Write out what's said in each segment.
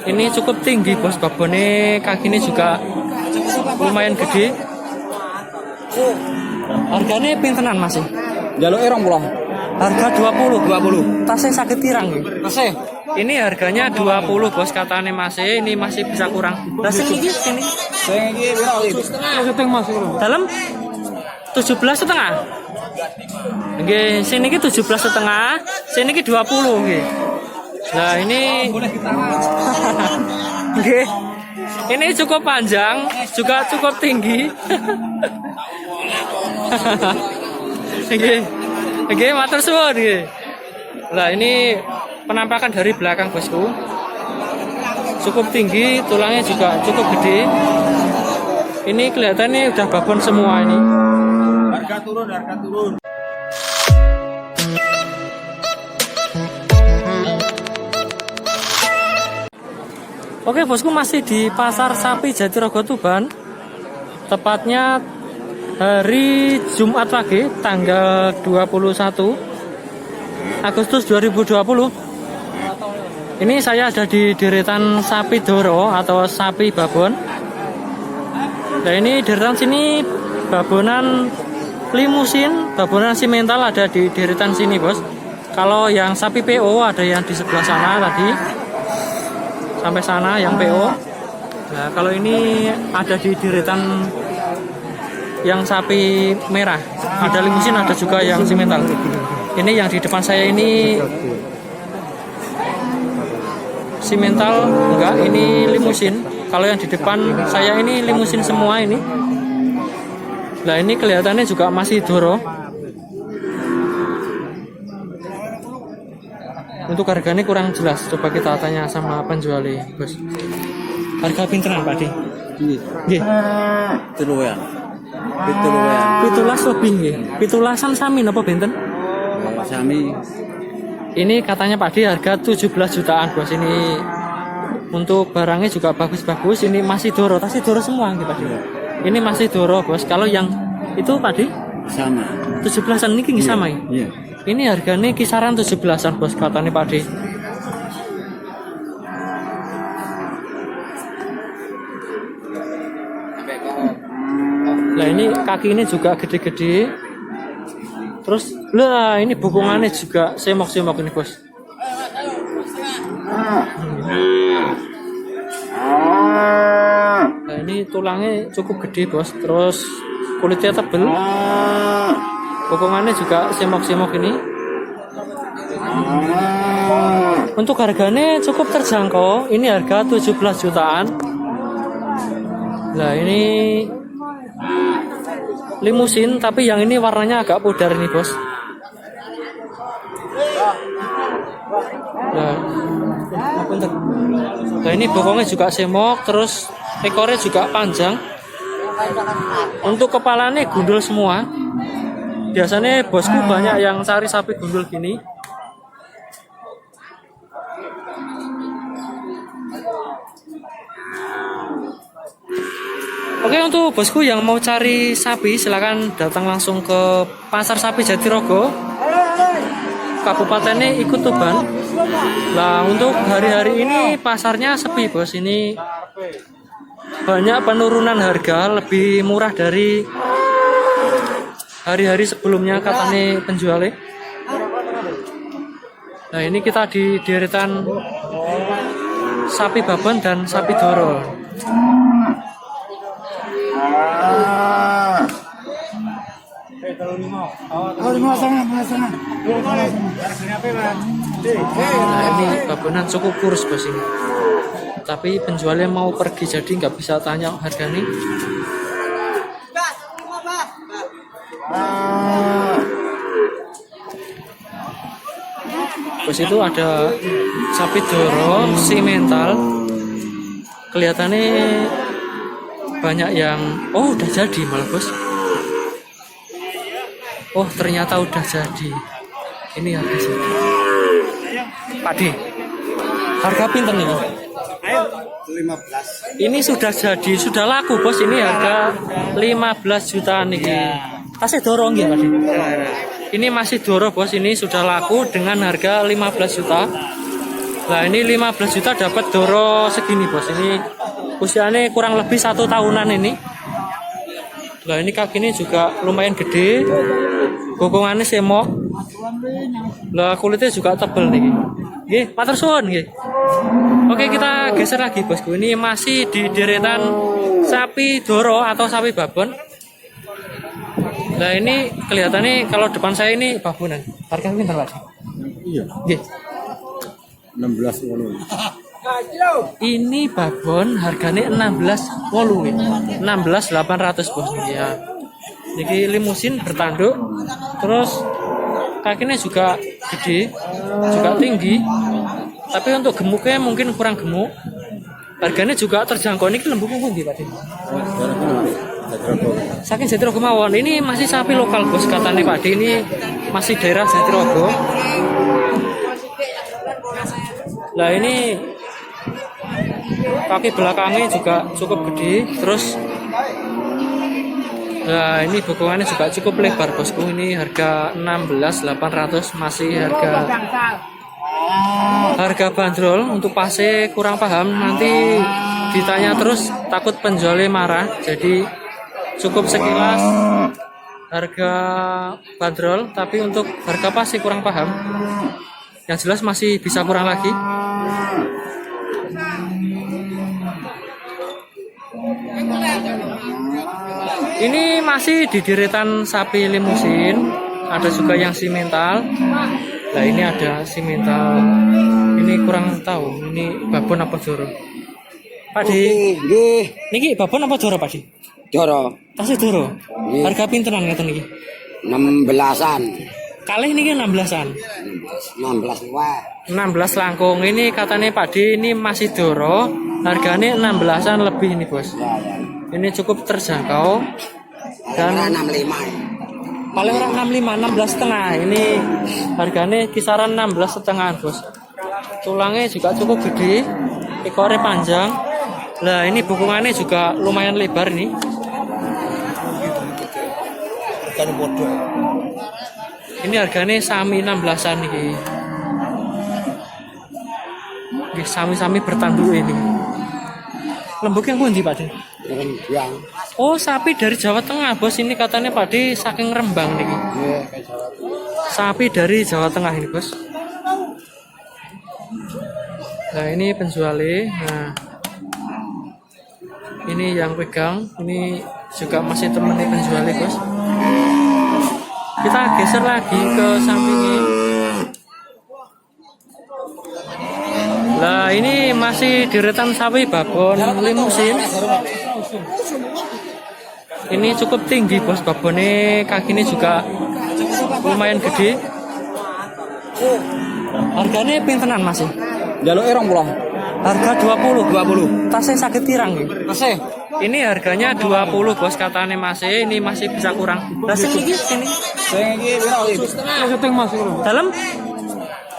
Ini cukup tinggi bos, babonnya kakinya juga lumayan gede. Harganya pintenan masih? Jaluk erong pulang. Harga 20. 20. Tasnya sakit tirang ya? Masih. Ini harganya 20 bos, katanya masih. Ini masih bisa kurang. Nah sini. Saya ini berapa itu? Seteng masuk. Dalam 17,5. Oke, sini ki 17,5, sini ki 20 nggih. Nah, ini Oke. Ini cukup panjang, juga cukup tinggi. Oke. Oke, matur suwun nggih. Nah, ini penampakan dari belakang bosku. Cukup tinggi, tulangnya juga cukup gede. Ini kelihatannya udah babon semua ini. Harga turun. Oke bosku, masih di Pasar Sapi Jatirogo Tuban. Tepatnya hari Jumat pagi tanggal 21 Agustus 2020. Ini saya ada di deretan sapi doro atau sapi babon. Nah ini deretan sini babonan limusin, babonan simental ada di deretan sini bos. Kalau yang sapi PO ada yang di sebelah sana tadi, sampai sana yang PO. Nah kalau ini ada di deretan yang sapi merah, ada limusin, ada juga yang simental. Ini yang di depan saya ini simental, enggak, ini limusin. Kalau yang di depan saya ini limusin semua ini. Nah ini kelihatannya juga masih doro. Untuk harganya kurang jelas, coba kita tanya sama penjualnya bos. Harga pinteran Pak Di? Nggih. Tuluyan. Pitulas lebih nggih. Pitulasan sami napa benten? Sami. Ini katanya Pak Di harga 17 jutaan bos. Ini untuk barangnya juga bagus-bagus. Ini masih doro, tasih doro semua nggih Pak Di. Ini masih doro bos. Kalau yang itu Pak Di? Sama. 17-an ini nggih sama ya? Iya. Ini harganya kisaran 17-an bos, katanya Pak D. Nah ini kaki ini juga gede-gede. Terus lah ini bokongannya juga semok-semok ini bos. Nah ini tulangnya cukup gede bos. Terus kulitnya tebel. Bokongannya juga semok-semok ini. Untuk harganya cukup terjangkau. Ini harga 17 jutaan. Nah ini limusin, tapi yang ini warnanya agak pudar ini bos. Nah ini bokongnya juga semok. Terus ekornya juga panjang. Untuk kepalanya gundul semua. Biasanya bosku banyak yang cari sapi gundul gini. Oke, untuk bosku yang mau cari sapi silakan datang langsung ke Pasar Sapi Jatirogo. Kabupatennya ikut Tuban. Nah untuk hari-hari ini pasarnya sepi bos. Ini banyak penurunan harga, lebih murah dari hari-hari sebelumnya katanya penjualnya. Nah ini kita di deretan sapi babon dan sapi doro. Nah ini babonan cukup kurus bos ini. Tapi penjualnya mau pergi jadi nggak bisa tanya harganya. Bos itu ada sapi doro simental. Kelihatannya banyak yang udah jadi malah bos. Oh ternyata udah jadi. Ini harga sih Pak D. Harga pinten ini? 15. Ini sudah jadi, sudah laku bos. Ini harga 15 jutaan nih. Tasnya dorong ya Pak D. Ini masih doro bos. Ini sudah laku dengan harga 15 juta. Nah ini 15 juta dapat doro segini bos. Ini usianya kurang lebih 1 tahunan ini. Nah ini kakinya juga lumayan gede, bokongannya semok. Lah kulitnya juga tebel nih. Nggih, matur suwun nggih. Oke, kita geser lagi bosku. Ini masih di deretan sapi doro atau sapi babon. Nah ini kelihatannya kalau depan saya ini babonan. Harga pinten Pak? Iya. Nggih. 16 wolu. Ini babon harganya 16 wolu nggih. 16.800 bos ya. Niki limusin bertanduk. Terus kakinya juga gede, juga tinggi. Tapi untuk gemuknya mungkin kurang gemuk. Harganya juga terjangkau. Ini lembutnya pundi Pak? Saking Jatirogo mawon. Ini masih sapi lokal bos katanya Pak. Ini masih daerah Jatirogo. Nah ini kaki belakangnya juga cukup gede. Terus nah ini bokongannya juga cukup lebar bosku. Ini harga 16.800, masih harga bandrol. Untuk pase kurang paham, nanti ditanya terus takut penjualnya marah. Jadi cukup sekilas harga bandrol, tapi untuk harga pase kurang paham. Yang jelas masih bisa kurang lagi. Ini masih di deretan sapi limusin, ada juga yang simental. Nah ini ada simental, ini kurang tahu, ini babon apa doro. Pak Di, niki babon apa doro Pak Di? Doro. Tasih doro. Harga pinteran ngeten niki? 16-an. Kalih niki 16-an. 16 wah. 16 langkung. Ini katanya Pak Di ini masih doro, harganya 16-an lebih ini bos. Ini cukup terjangkau. Dan 65. paling orang 65, 16 setengah. Ini harganya kisaran 16 setengah bos. Tulangnya juga cukup gede, ekornya panjang. Nah ini bokongannya juga lumayan lebar nih. Ini harganya sami 16-an nih. Sami-sami bertanduk ini. Lembuk yang pundi Pak De? Rembang. Oh sapi dari Jawa Tengah bos. Ini katanya Pak De saking Rembang nih. Sapi dari Jawa Tengah ini bos. Nah ini penjualnya. Nah ini yang pegang. Ini juga masih temennya penjualnya bos. Kita geser lagi ke sampingnya. Nah ini masih deretan sapi babon limusin. Ini cukup tinggi bos babonnya, kakinya juga lumayan gede. Harganya pintenan masih? Jaluk erong pulang. Harga 20. Tasnya sakit tirang nih. Masih. Ini harganya 20 bos katanya masih. Ini masih bisa kurang. Lah sini. Saya iki piro? Dalam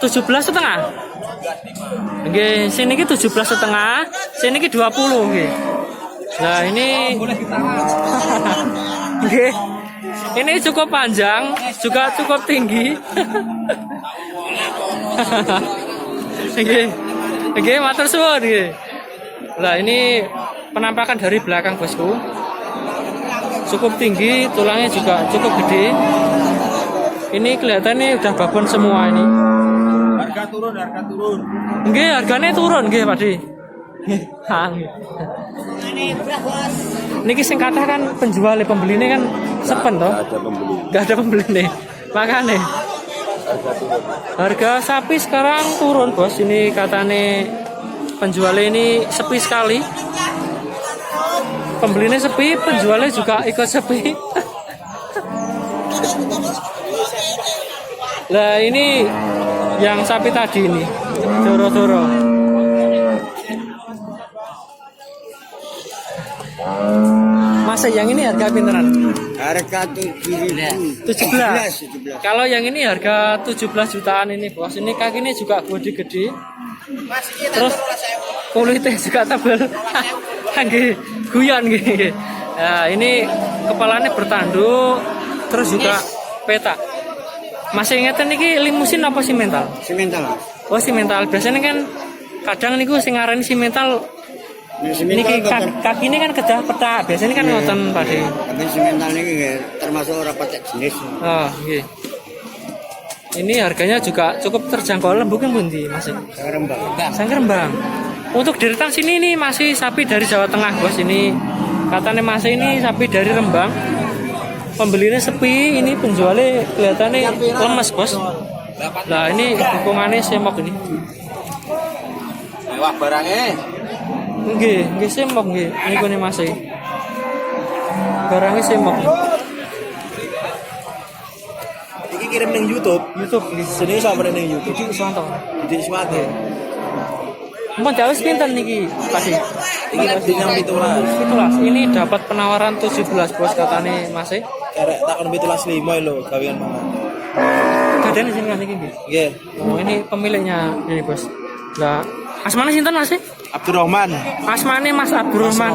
17,5. Nggih, sini ki 17,5, sini ki 20 nggih. Nah, ini nggih. Ini cukup panjang, juga cukup tinggi. Nggih. Nggih, matur suwun nggih. Nah, ini penampakan dari belakang bosku. Cukup tinggi, tulangnya juga cukup gede. Ini kelihatannya udah babon semua ini. Harga turun. Nggih, harganya turun nggih, Pak Di. Niki sing kathah kan penjual, pembelinya kan sepen toh. Enggak ada pembeli nih. Makane harga sapi sekarang turun, Bos. Ini katane penjualnya ini sepi sekali. Pembelinya sepi, penjualnya juga ikut sepi. Lah ini yang sapi tadi ini, doro-doro. Masa yang ini harga pinteran? Harga 17. Kalau yang ini harga 17 jutaan ini, Bos. Ini kakinya juga gede-gede. Terus kulitnya juga tebal. Nggih, guyon nggih. Nah, ini kepalanya bertanduk, terus juga petak. Masih ingetan niki limusin apa simental? Simental. Oh simental. Biasanya kan kadang niku sing ngarani simental. Niki kaki ini kan kedah petak. Biasanya kan ngoten Pakde. Tapi semental ini termasuk ora patek jenis. Oh, nggih. Ini harganya juga cukup terjangkau. Lembuknya pundi, Mas? Rembang. Sangkerembang. Untuk deretan sini nih masih sapi dari Jawa Tengah, Bos. Ini katanya Mas ini sapi dari Rembang. Pembelinya sepi, ini penjualnya kelihatannya lemes, Bos. Nah, ini hukumannya semok ini. Mewah barangnya. Nggih semok nggih. Niku ne Mas. Barangnya semok. Iki kirim ning YouTube. Nggih. Sini sampe ning YouTube. Iki Iswanto. Di Iswanto. Mun jawes pinten niki, Pakde? Iki nek dinyang 17. 17. Ini dapat penawaran 17 Bos katane Mas. Karek takon 17.5 lho gawean mangan. Gadene sing niki nggih. Nggih. Oh, ini pemiliknya ini Bos. Lah, asmane sinten Mas? Abdurrahman. Asmane Mas Abdurrahman.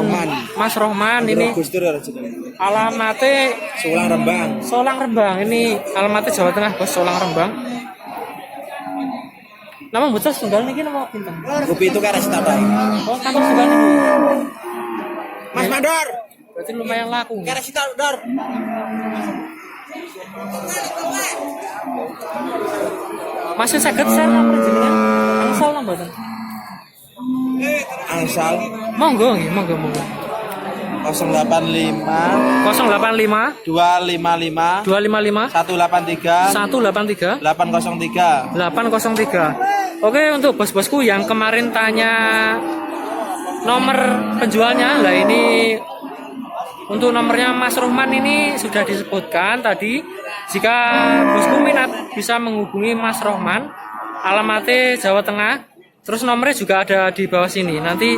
Mas Rohman ini Gustur ya jenenge. alamatnya Sulang Rembang. Solang Rembang. Ini alamatnya Jawa Tengah Bos, Solang Rembang. Nama bocah tunggal niki nama pinten? Kopi itu karek setapai. Oh, kantor tunggal niki. Mas Mandor. Berarti lumayan laku. Karek setapai. Masih saged share nomor jenengan. Angsal nomor mboten? Angsal Monggo nggih, monggo. 085 085 255 255 183 183 803. 803. Oke, untuk bos-bosku yang kemarin tanya nomor penjualnya, lah ini untuk nomornya Mas Rohman ini sudah disebutkan tadi. Jika bosku minat bisa menghubungi Mas Rohman, alamatnya Jawa Tengah. Terus nomornya juga ada di bawah sini. Nanti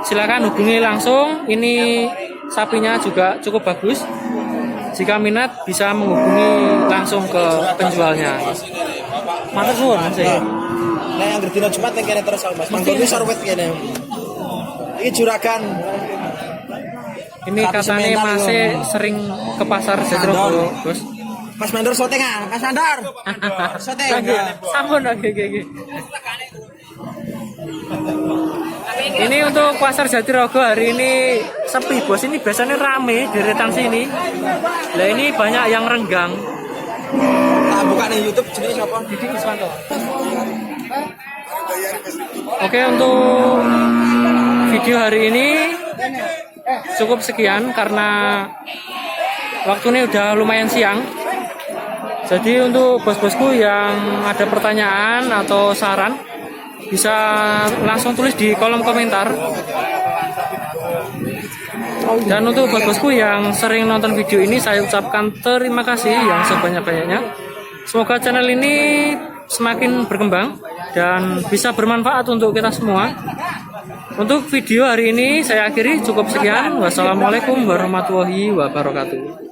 silakan hubungi langsung. Ini sapinya juga cukup bagus. Jika minat bisa menghubungi langsung ke penjualnya. Matur suwun Mas. Nah yang berdina Jumat yang kene terus Mas. Manggon wis sarwet kene. Iki juragan. Ini katanya masih sering ke pasar Jatirogo, Bos. Mas Mandor syuting ah, Mas Mandor. Syuting. Sampun nggih. Ini untuk pasar Jatirogo hari ini sepi Bos. Ini biasanya rame deretan sini. Lah ini banyak yang renggang. Tak buka nih YouTube jenenge sapa? Didi Iswanto. Oke, untuk video hari ini cukup sekian karena waktunya udah lumayan siang. Jadi untuk bos-bosku yang ada pertanyaan atau saran bisa langsung tulis di kolom komentar. Dan untuk bos-bosku yang sering nonton video ini saya ucapkan terima kasih yang sebanyak-banyaknya. Semoga channel ini semakin berkembang dan bisa bermanfaat untuk kita semua. Untuk video hari ini saya akhiri cukup sekian. Wassalamualaikum warahmatullahi wabarakatuh.